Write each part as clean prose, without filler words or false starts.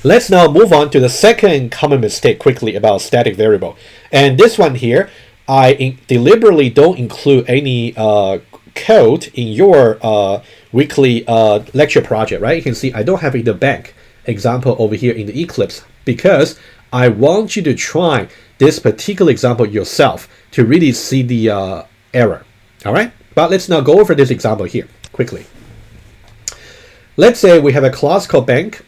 Let's now move on to the second common mistake quickly about static variable. And this one here, I deliberately don't include any code in your weekly lecture project, right? You can see I don't have in the bank example over here in the Eclipse because I want you to try this particular example yourself to really see the error. All right, but let's now go over this example here quickly. Let's say we have a class called bank,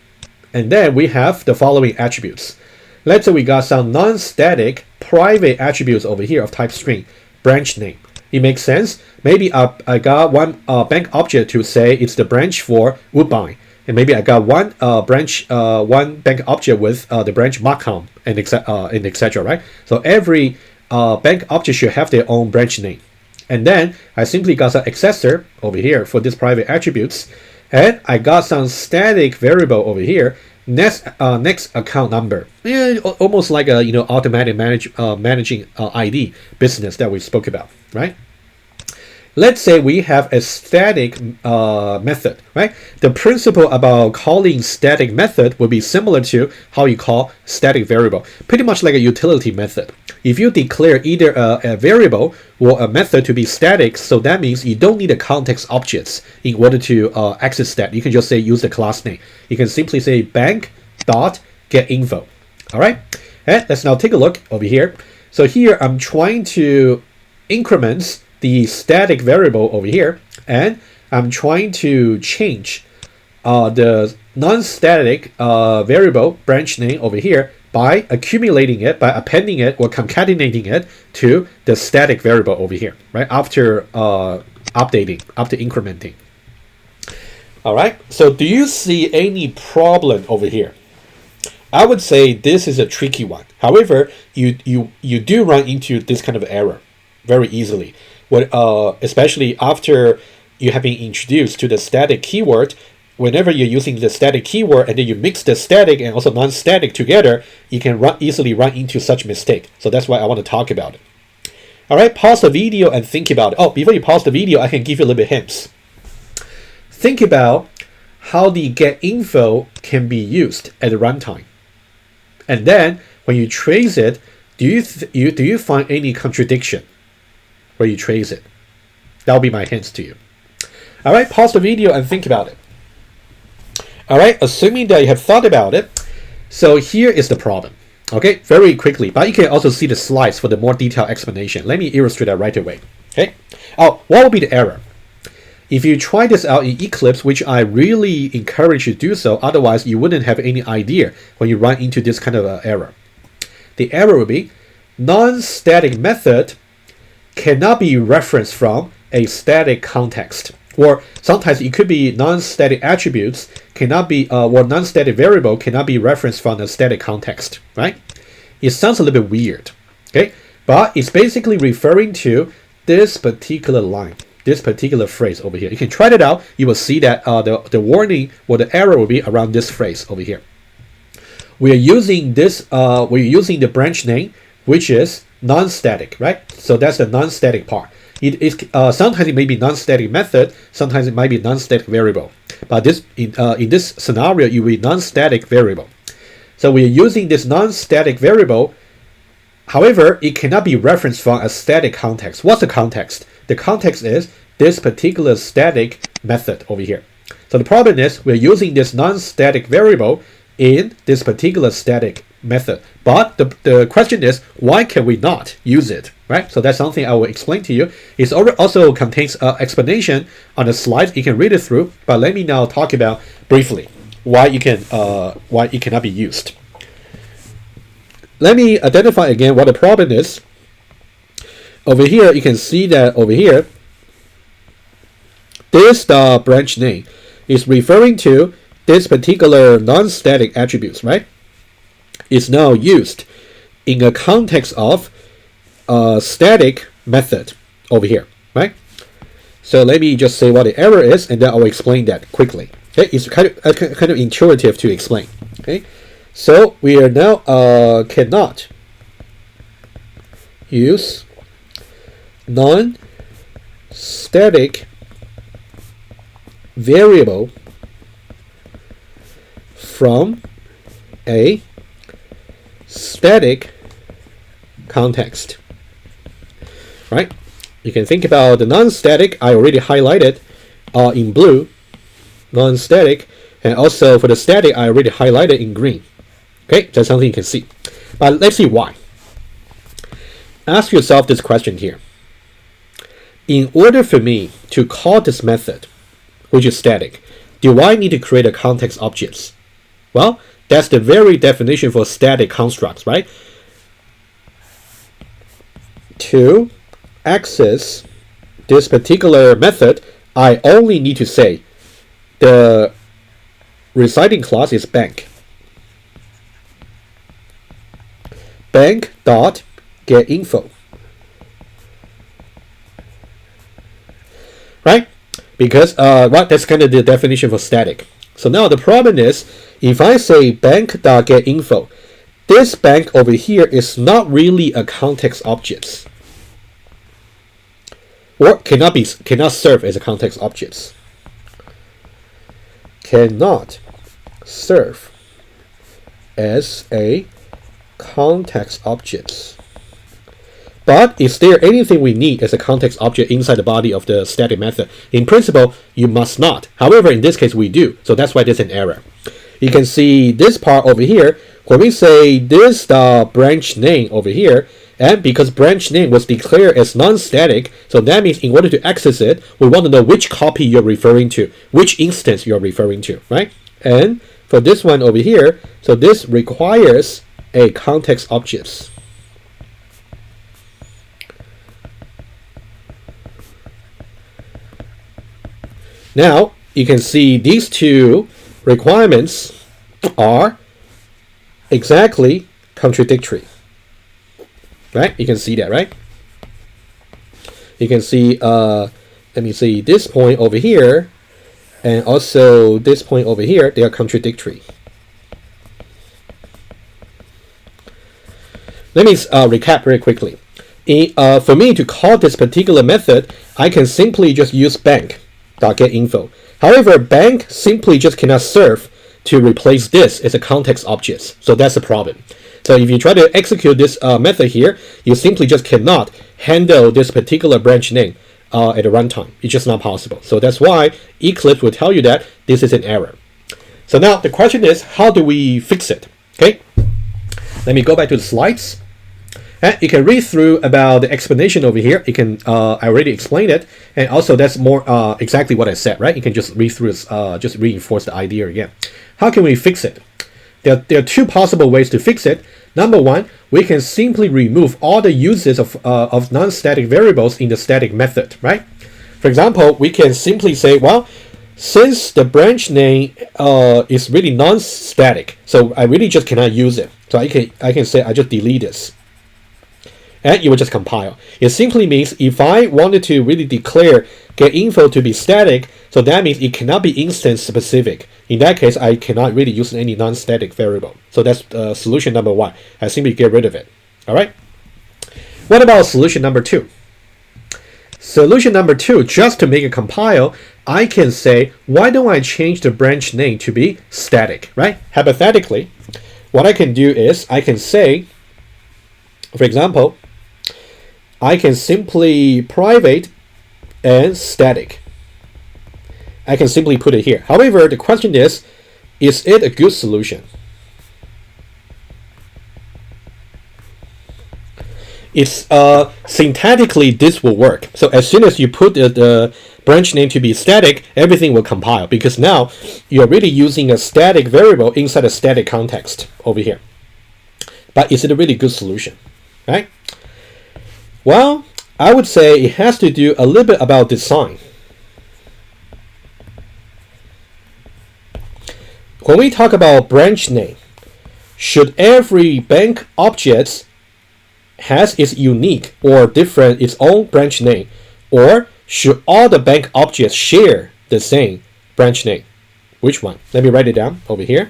and then we have the following attributes. Let's say we got some non-static private attributes over here of type string, branch name. It makes sense. Maybe I got one bank object to say it's the branch for Woodbine, and maybe I got one one bank object with the branch Markham and etc. Right? So every bank object should have their own branch name, and then I simply got some accessor over here for these private attributes, and I got some static variable over here. Next account number, almost like a automatic managing ID business that we spoke about, right? Let's say we have a static method, right? The principle about calling static method will be similar to how you call static variable, pretty much like a utility method. If you declare either a variable or a method to be static, so that means you don't need a context objects in order to access that. You can just say use the class name. You can simply say bank dot get info. All right, and let's now take a look over here. So here I'm trying to increment the static variable over here, and I'm trying to change the non-static variable branch name over here by accumulating it, by appending it or concatenating it to the static variable over here, right? After updating, after incrementing. All right, so do you see any problem over here? I would say this is a tricky one. However, you do run into this kind of error very easily. Especially after you have been introduced to the static keyword, whenever you're using the static keyword and then you mix the static and also non-static together, you can easily run into such mistake. So that's why I want to talk about it. All right, pause the video and think about it. Oh, before you pause the video, I can give you a little bit hints. Think about how the get info can be used at the runtime. And then when you trace it, do you find any contradiction where you trace it? That'll be my hints to you. All right, pause the video and think about it. All right, assuming that you have thought about it, so here is the problem. Okay, very quickly, but you can also see the slides for the more detailed explanation. Let me illustrate that right away. Okay. Oh, what will be the error? If you try this out in Eclipse, which I really encourage you to do so, otherwise you wouldn't have any idea when you run into this kind of error. The error will be non-static method cannot be referenced from a static context, or sometimes it could be non-static attributes cannot be or non-static variable cannot be referenced from a static context, right? It sounds a little bit weird, okay, but it's basically referring to this particular line, this particular phrase over here. You can try it out. You will see that the warning or the error will be around this phrase over here. We are using this. We're using the branch name, which is non-static, right? So that's the non-static part. Sometimes it may be non-static method, sometimes it might be non-static variable. But this in this scenario, it will be non-static variable. So we are using this non-static variable. However, it cannot be referenced from a static context. What's the context? The context is this particular static method over here. So the problem is we're using this non-static variable in this particular static method. But the question is, why can we not use it, right? So that's something I will explain to you. It also contains an explanation on the slides. You can read it through, but let me now talk about briefly why it cannot be used. Let me identify again what the problem is. Over here, you can see that over here, this branch name is referring to this particular non-static attributes, right? Is now used in a context of a static method over here, right? So let me just say what the error is, and then I'll explain that quickly. Okay, it's kind of intuitive to explain. Okay, so we are now cannot use non-static variable from a static context, right? You can think about the non-static. I already highlighted in blue, non-static, and also for the static, I already highlighted in green. Okay, that's something you can see. But let's see why. Ask yourself this question here. In order for me to call this method, which is static, do I need to create a context objects? Well, that's the very definition for static constructs, right? To access this particular method, I only need to say the reciting class is bank. Bank dot get info. Right? Because that's kind of the definition for static. So now the problem is, if I say bank dot get info, this bank over here is not really a context object, or cannot serve as a context object. Cannot serve as a context object. But is there anything we need as a context object inside the body of the static method? In principle, you must not. However, in this case, we do. So that's why there's an error. You can see this part over here. When we say this branch name over here, and because branch name was declared as non-static, so that means in order to access it, we want to know which copy you're referring to, which instance you're referring to, right? And for this one over here, so this requires a context object. Now, you can see these two requirements are exactly contradictory. Right? You can see that, right? You can see, let me see, this point over here and also this point over here, they are contradictory. Let me recap very quickly. For me to call this particular method, I can simply just use bank.getInfo. However, bank simply just cannot serve to replace this as a context object. So that's the problem. So if you try to execute this method here, you simply just cannot handle this particular branch name at the runtime. It's just not possible. So that's why Eclipse will tell you that this is an error. So now the question is, how do we fix it? Okay, let me go back to the slides. And you can read through about the explanation over here. You can I already explained it, and also that's more exactly what I said, right? You can just read through this, just reinforce the idea again. How can we fix it? There are two possible ways to fix it. Number one, we can simply remove all the uses of non-static variables in the static method, right? For example, we can simply say, well, since the branch name is really non-static, so I really just cannot use it. So I can say I just delete this, and it will just compile. It simply means if I wanted to really declare getInfo to be static, so that means it cannot be instance specific. In that case, I cannot really use any non-static variable. So that's solution number one. I simply get rid of it. All right. What about solution number two? Solution number two, just to make it compile, I can say, why don't I change the branch name to be static, right? Hypothetically, what I can do is I can say, for example, I can simply private and static. I can simply put it here. However, the question is it a good solution? It's syntactically this will work. So as soon as you put the branch name to be static, everything will compile, because now you're really using a static variable inside a static context over here. But is it a really good solution, right? Well, I would say it has to do a little bit about design. When we talk about branch name, should every bank object has its unique or different its own branch name, or should all the bank objects share the same branch name? Which one? Let me write it down over here.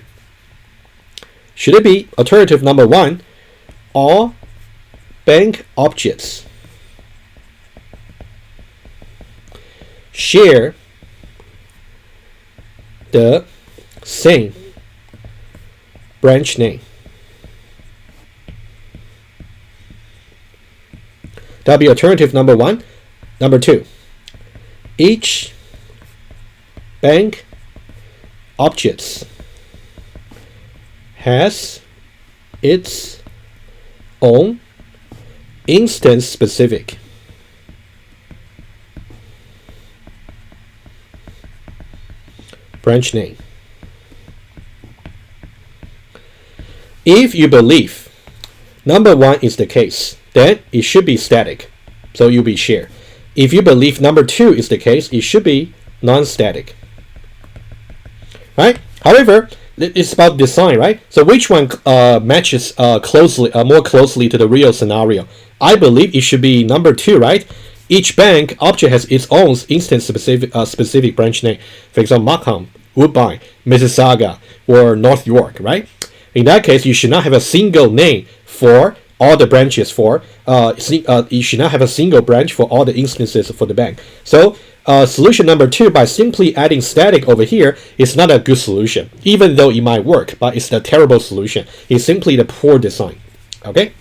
Should it be alternative number one, all bank objects share the same branch name. That'll be alternative number 1. Number 2, each bank objects has its own instance specific branch name. If you believe number 1 is the case, then it should be static, so you'll be shared. If you believe number 2 is the case, it should be non-static. Right? However, it's about design, right? So which one matches more closely to the real scenario? I believe it should be number 2, right? Each bank object has its own instance specific branch name. For example, Markham, Woodbine, Mississauga, or North York, right? In that case, you should not have a single name for all the branches for you should not have a single branch for all the instances for the bank. So solution number 2, by simply adding static over here, is not a good solution, even though it might work, but it's a terrible solution. It's simply the poor design. Okay,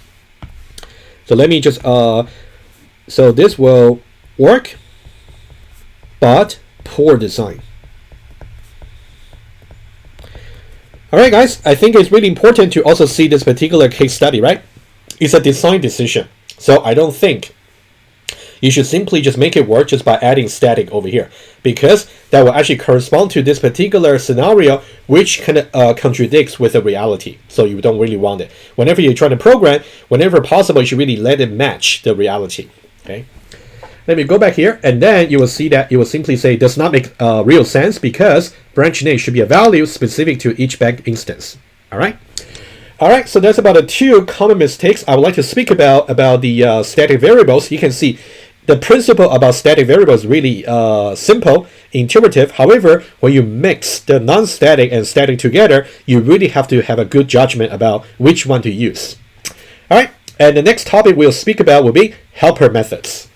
so let me just so this will work, but poor design. Alright guys, I think it's really important to also see this particular case study, right? It's a design decision, so I don't think you should simply just make it work just by adding static over here, because that will actually correspond to this particular scenario, which kind of contradicts with the reality. So you don't really want it. Whenever you're trying to program, whenever possible, you should really let it match the reality. Okay. Let me go back here, and then you will see that it will simply say does not make real sense because branch name should be a value specific to each bank instance. All right. All right, so that's about the 2 common mistakes I would like to speak about the static variables. You can see the principle about static variables is really simple, intuitive. However, when you mix the non-static and static together, you really have to have a good judgment about which one to use. All right, and the next topic we'll speak about will be helper methods.